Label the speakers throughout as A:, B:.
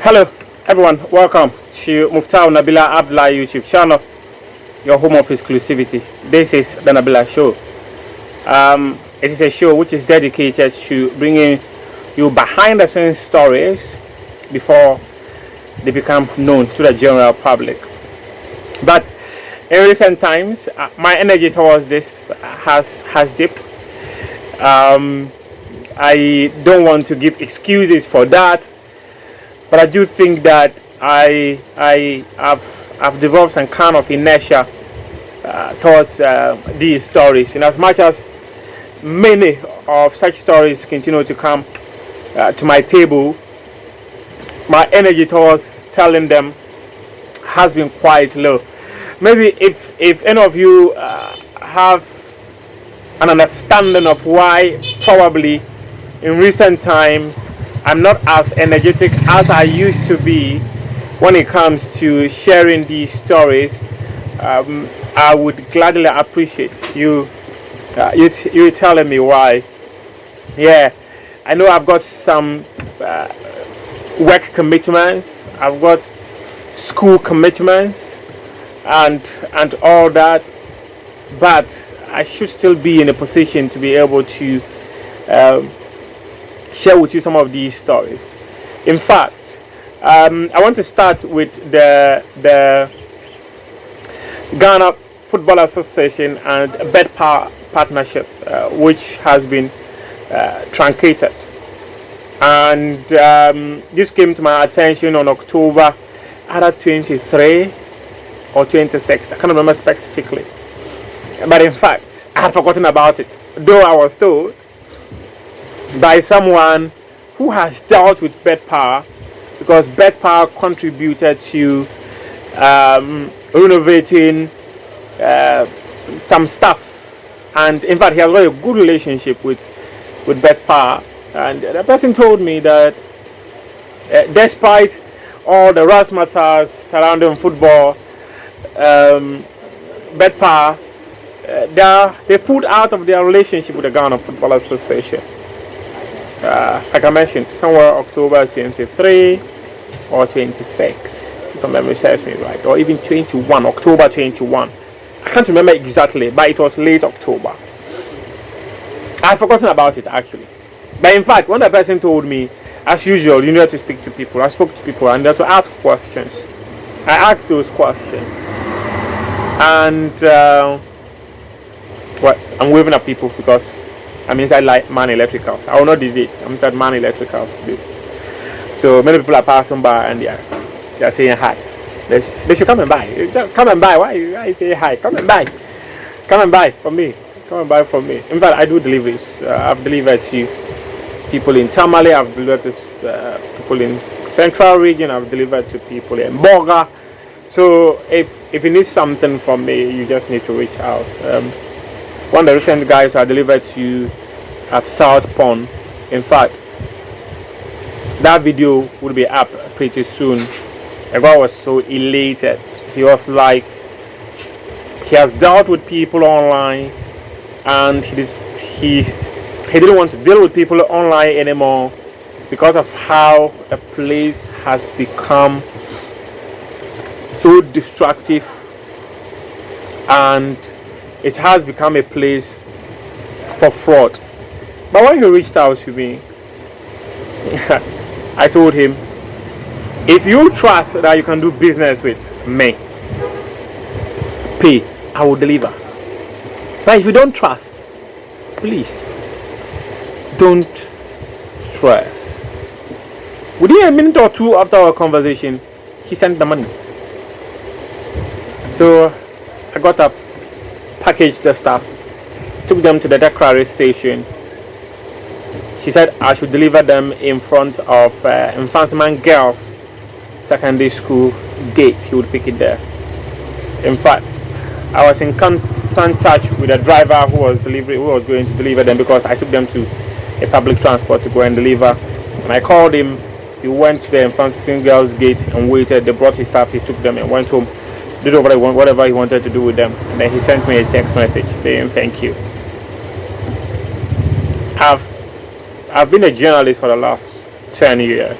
A: Hello everyone, welcome to Muftau Nabila Abdullah YouTube channel, your home of exclusivity. This is the Nabila Show. It is a show which is dedicated to bringing you behind the scenes stories before they become known to the general public. But in recent times, my energy towards this has dipped. I don't want to give excuses for that, but I do think that I've developed some kind of inertia towards these stories, in as much as many of such stories continue to come to my table. My energy towards telling them has been quite low. Maybe if any of you have an understanding of why probably in recent times I'm not as energetic as I used to be when it comes to sharing these stories, I would gladly appreciate you telling me why. Yeah, I know I've got some work commitments, I've got school commitments and all that, but I should still be in a position to be able to share with you some of these stories. In fact, I want to start with the Ghana Football Association and Betpawa partnership, which has been truncated. And this came to my attention on October either 23 or 26. I can't remember specifically. But in fact, I had forgotten about it, though I was told by someone who has dealt with Betpawa, because Betpawa contributed to renovating some stuff, and in fact he has got a good relationship with Betpawa. And the person told me that despite all the razzmatazz surrounding football, Betpawa they pulled out of their relationship with the Ghana Football Association. Like I mentioned, somewhere October 23 or 26, if my memory serves me right, or even 21, October 21. I can't remember exactly, but it was late October. I had forgotten about it actually. But in fact, when the person told me, as usual, you need to speak to people, I spoke to people and they had to ask questions. I asked those questions. And I'm waving at people because I'm inside Man Electricals. I will not debate. I'm inside Man Electricals too. So many people are passing by and they're saying hi. They should come and buy. Come and buy. Why you say hi? Come and buy. Come and buy from me. Come and buy from me. In fact, I do deliveries. I've delivered to people in Tamale. I've delivered to people in Central Region. I've delivered to people in Boga. So if you need something from me, you just need to reach out. One of the recent guys I delivered to at South Pond. In fact, that video will be up pretty soon. The guy was so elated. He was like, he has dealt with people online, and he didn't want to deal with people online anymore because of how the place has become so destructive, and it has become a place for fraud. But when he reached out to me, I told him, if you trust that you can do business with me, pay, I will deliver. But if you don't trust, please don't stress. Within a minute or two after our conversation, he sent the money. So I got up, packaged the stuff, took them to the Dakar station. He said I should deliver them in front of Infantsman Girls Secondary School gate. He would pick it there. In fact, I was in constant touch with the driver who was going to deliver them, because I took them to a public transport to go and deliver. When I called him, he went to the Infantsman Girls gate and waited. They brought his stuff, he took them and went home, did whatever he wanted to do with them, and then he sent me a text message saying thank you. I've been a journalist for the last 10 years.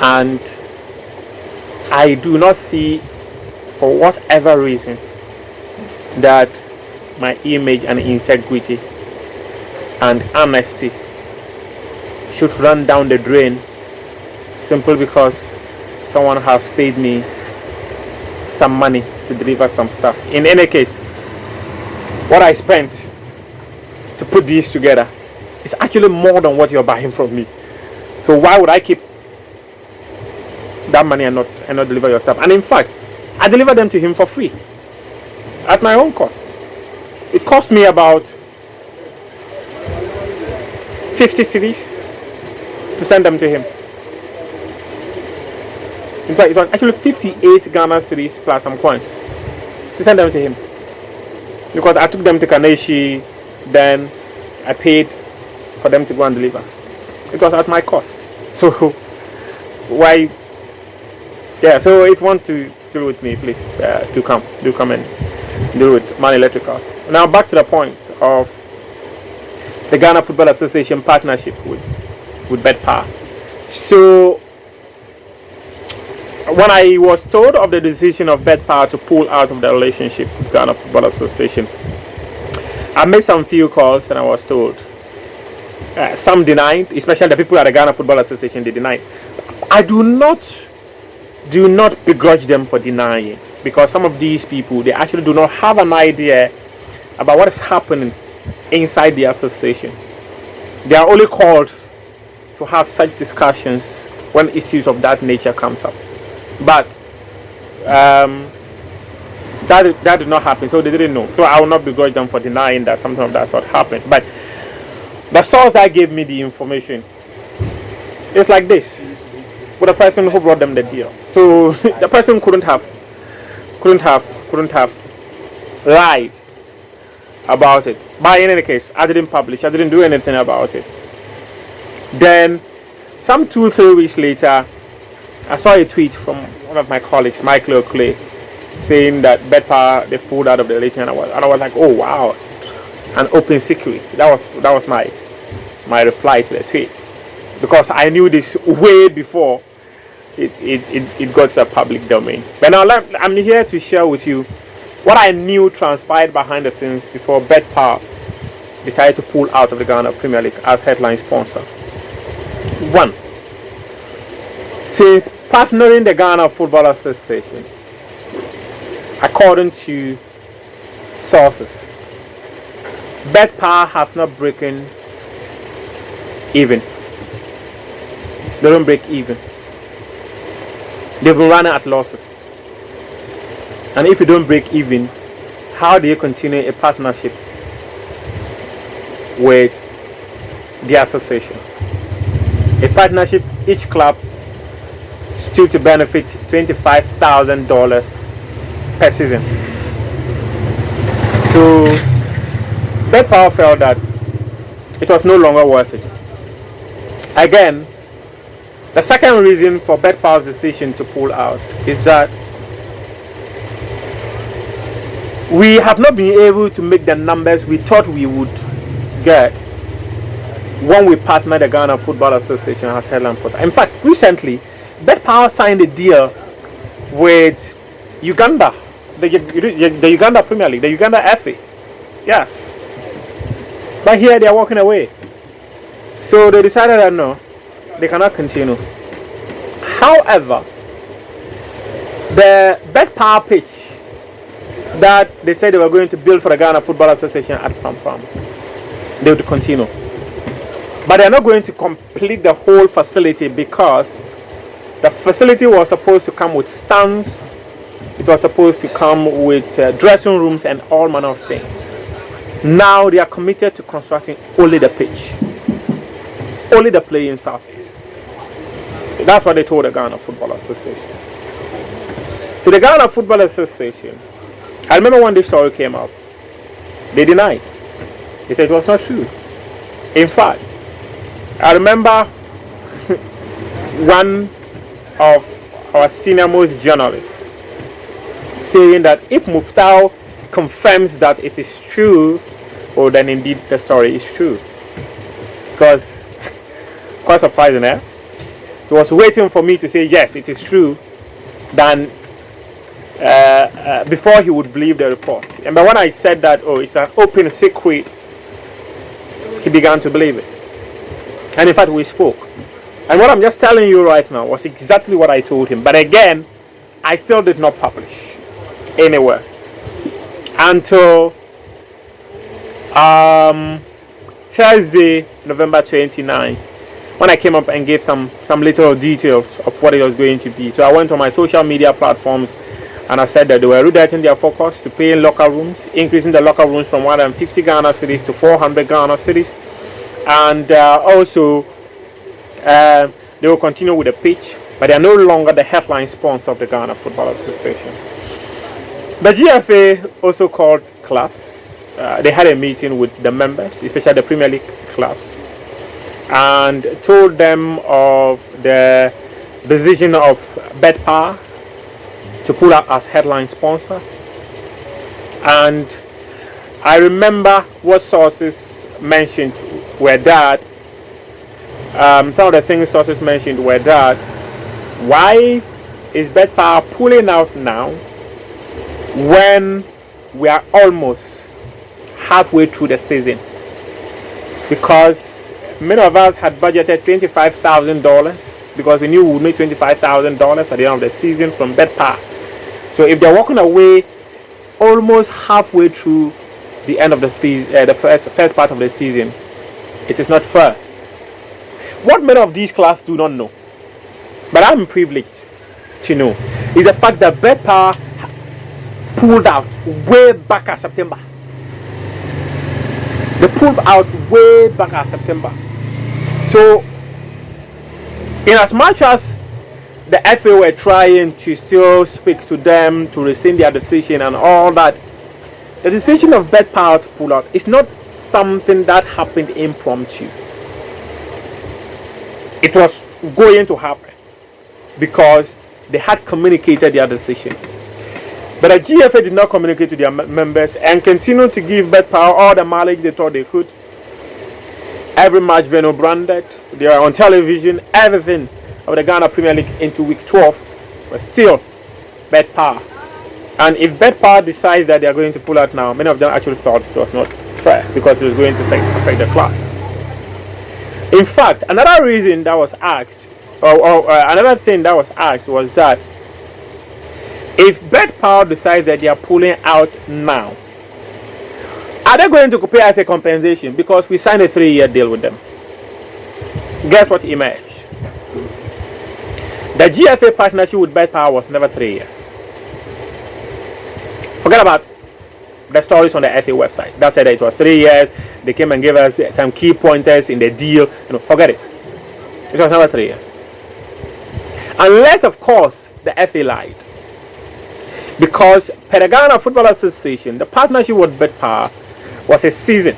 A: and I do not see, for whatever reason, that my image and integrity and honesty should run down the drain simply because someone has paid me some money to deliver some stuff. In any case, what I spent to put these together is actually more than what you're buying from me. So why would I keep that money and not deliver your stuff? And in fact, I delivered them to him for free at my own cost. It cost me about 50 cedis to send them to him. In fact, it was actually 58 Ghana cedis plus some coins to send them to him, because I took them to Kaneshi, then I paid for them to go and deliver. It was at my cost. So why? Yeah. So if you want to deal with me, please do come and deal with Man Electricals. Now back to the point of the Ghana Football Association partnership with Betpawa. So when I was told of the decision of Betpawa to pull out of the relationship with Ghana Football Association, I made some few calls and I was told. Some denied, especially the people at the Ghana Football Association, they denied. I do not begrudge them for denying, because some of these people, they actually do not have an idea about what is happening inside the association. They are only called to have such discussions when issues of that nature comes up. But that did not happen, so they didn't know. So I will not begrudge them for denying that something of that sort happened. But the source that gave me the information is like this, with the person who brought them the deal. So the person couldn't have lied about it. But in any case, I didn't publish, I didn't do anything about it. Then some 2-3 weeks later, I saw a tweet from one of my colleagues, Michael O'Clay, saying that Betpawa, they pulled out of the relation, and I was like, oh wow, an open secret. That was my reply to the tweet, because I knew this way before it got to the public domain. But now I'm here to share with you what I knew transpired behind the scenes before Betpawa decided to pull out of the Ghana Premier League as headline sponsor. 1. Since partnering the Ghana Football Association, according to sources, Betpawa has not broken even. They don't break even. They've been running at losses. And if you don't break even, how do you continue a partnership with the association? A partnership, each club stood to benefit $25,000 per season. So Betpawa felt that it was no longer worth it. Again, the second reason for Betpawa's decision to pull out is that we have not been able to make the numbers we thought we would get when we partnered the Ghana Football Association as headline sponsor. In fact, recently, Betpawa signed a deal with Uganda, the Uganda Premier League, the Uganda FA. Yes. But here they are walking away. So they decided that no, they cannot continue. However, the Betpawa pitch that they said they were going to build for the Ghana Football Association at Pampam, they would continue. But they are not going to complete the whole facility, because the facility was supposed to come with stands, it was supposed to come with dressing rooms and all manner of things. Now they are committed to constructing only the pitch, only the playing surface. That's what they told the Ghana Football Association. So the Ghana Football Association, I remember when this story came out, they denied. They said it was not true. In fact, I remember one of our senior most journalists saying that if Muftau confirms that it is true, well then indeed the story is true. Because quite surprising, eh? He was waiting for me to say yes, it is true, than before he would believe the report. And but when I said that, oh, it's an open secret, he began to believe it. And in fact, we spoke. And what I'm just telling you right now was exactly what I told him. But again, I still did not publish anywhere until Thursday, November 29, when I came up and gave some little details of what it was going to be. So I went on my social media platforms and I said that they were redirecting their focus to paying locker rooms, increasing the locker rooms from 150 Ghana cedis to 400 Ghana cedis, and also they will continue with the pitch, but they are no longer the headline sponsor of the Ghana Football Association. The GFA also called clubs. They had a meeting with the members, especially the Premier League clubs, and told them of the decision of Betpawa to pull out as headline sponsor. And I remember what sources mentioned were that some of the things sources mentioned were that why is Betpawa pulling out now when we are almost halfway through the season? Because many of us had budgeted $25,000 because we knew we would make $25,000 at the end of the season from Betpawa. So if they're walking away almost halfway through the end of the season, the first part of the season, it is not fair. What many of these clubs do not know, but I'm privileged to know, is the fact that Betpawa pulled out way back at September. They pulled out way back at September. So, in as much as the FA were trying to still speak to them to rescind their decision and all that, the decision of Betpawa to pull out is not something that happened impromptu. It was going to happen because they had communicated their decision. But the GFA did not communicate to their members and continued to give Betpawa all the mileage they thought they could. Every match venue branded, they are on television, everything of the Ghana Premier League into week 12 was still Betpawa. And if Betpawa decides that they are going to pull out now, many of them actually thought it was not fair because it was going to affect the class. In fact, another reason that was asked, another thing that was asked was that if Betpawa decides that they are pulling out now, are they going to pay us a compensation? Because we signed a 3-year deal with them. Guess what emerged? The GFA partnership with Betpawa was never 3 years. Forget about the stories on the FA website that said that it was 3 years. They came and gave us some key pointers in the deal. Forget it. It was never 3 years. Unless, of course, the FA lied. Because per the Ghana Football Association, the partnership with Betpawa was a season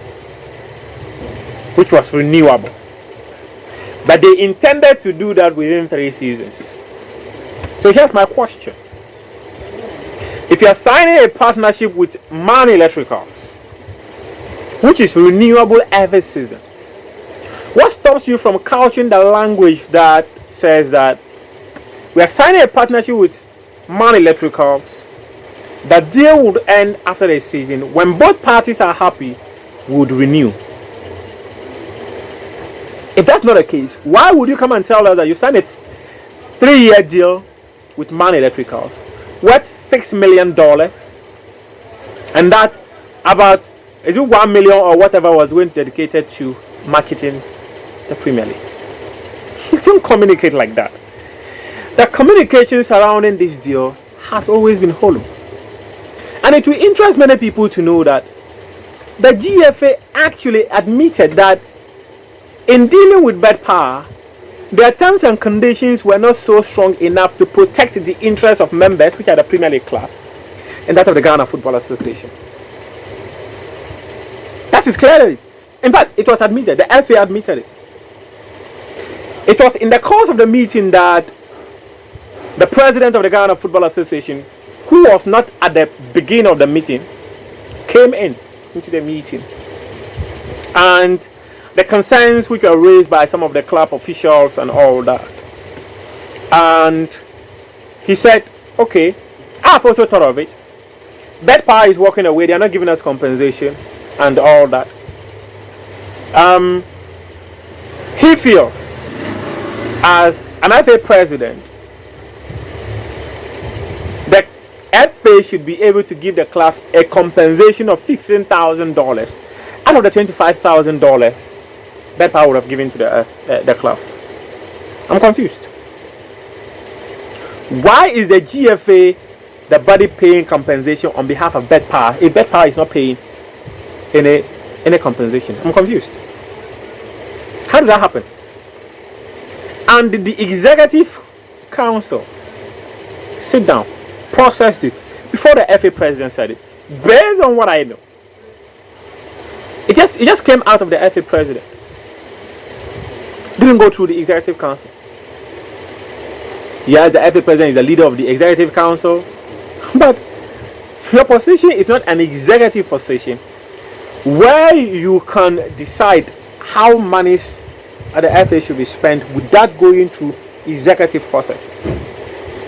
A: which was renewable. But they intended to do that within 3 seasons. So here's my question. If you are signing a partnership with Man Electricals, which is renewable every season, what stops you from couching the language that says that we are signing a partnership with Man Electricals, the deal would end after the season? When both parties are happy, we would renew. If that's not the case, why would you come and tell us that you signed a 3-year deal with Man Electricals worth $6 million, and that about, is it 1 million or whatever was going to be dedicated to marketing the Premier League? You don't communicate like that. The communication surrounding this deal has always been hollow. And it will interest many people to know that the GFA actually admitted that in dealing with Betpawa, their terms and conditions were not so strong enough to protect the interests of members, which are the Premier League clubs, and that of the Ghana Football Association. That is clearly. In fact, it was admitted. The FA admitted it. It was in the course of the meeting that the president of the Ghana Football Association, who was not at the beginning of the meeting, came into the meeting. And the concerns which were raised by some of the club officials and all that And he said, okay, I've also thought of it. Betpawa is walking away. They are not giving us compensation and all that. He feels, as an FA president, the FA should be able to give the club a compensation of $15,000 out of the $25,000 Betpawa would have given to the club. I'm confused. Why is the GFA the body paying compensation on behalf of Betpawa if Betpawa is not paying any compensation? I'm confused. How did that happen? And the executive council sit down, process this before the FA president said it. Based on what I know, it just came out of the FA president. Didn't go through the executive council. Yes, the FA president is the leader of the executive council, but your position is not an executive position where you can decide how money at the FA should be spent without going through executive processes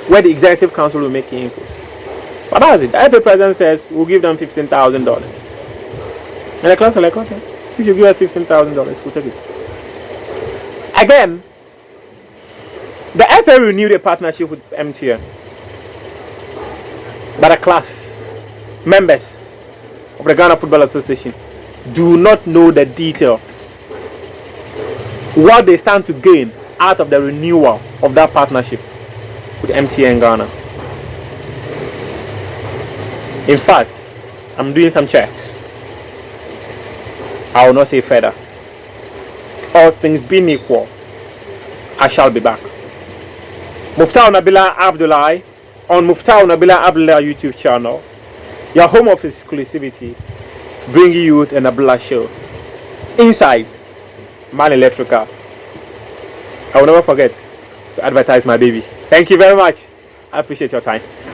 A: where the executive council will make inputs. But that's it. The FA president says we'll give them $15,000. And the clubs are like, okay, if you give us $15,000, we'll take it. Again, the FA renewed a partnership with MTN. But the class members of the Ghana Football Association do not know the details. What they stand to gain out of the renewal of that partnership with MTN Ghana. In fact, I'm doing some checks. I will not say further. All things being equal, I shall be back. Muftau Nabila Abdullahi on Muftau Nabila Abdullahi YouTube channel, your home of exclusivity, bringing you an Nabila show inside Man Electrical. I will never forget to advertise my baby. Thank you very much. I appreciate your time.